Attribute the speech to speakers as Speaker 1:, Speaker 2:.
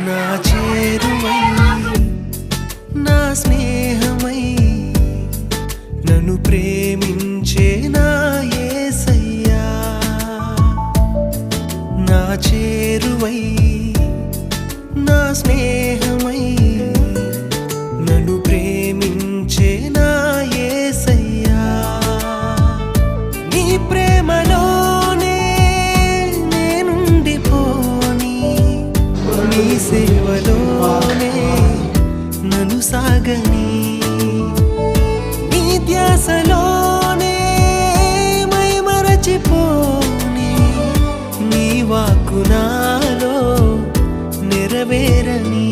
Speaker 1: నా చేరువై నా స్నేహమై నన్ను ప్రేమించే నా యేసయ్యా నా చేరువై నా స్నేహమై నన్ను ప్రేమించే నా యేసయ్యా నీ ప్రేమలోనే నేనుండిపోని నీ సేవలోనే నన్ను సాగని నీ ధ్యాసలోనే మై మరచిపోని నీ వాక్కు నాలో నెరవేరని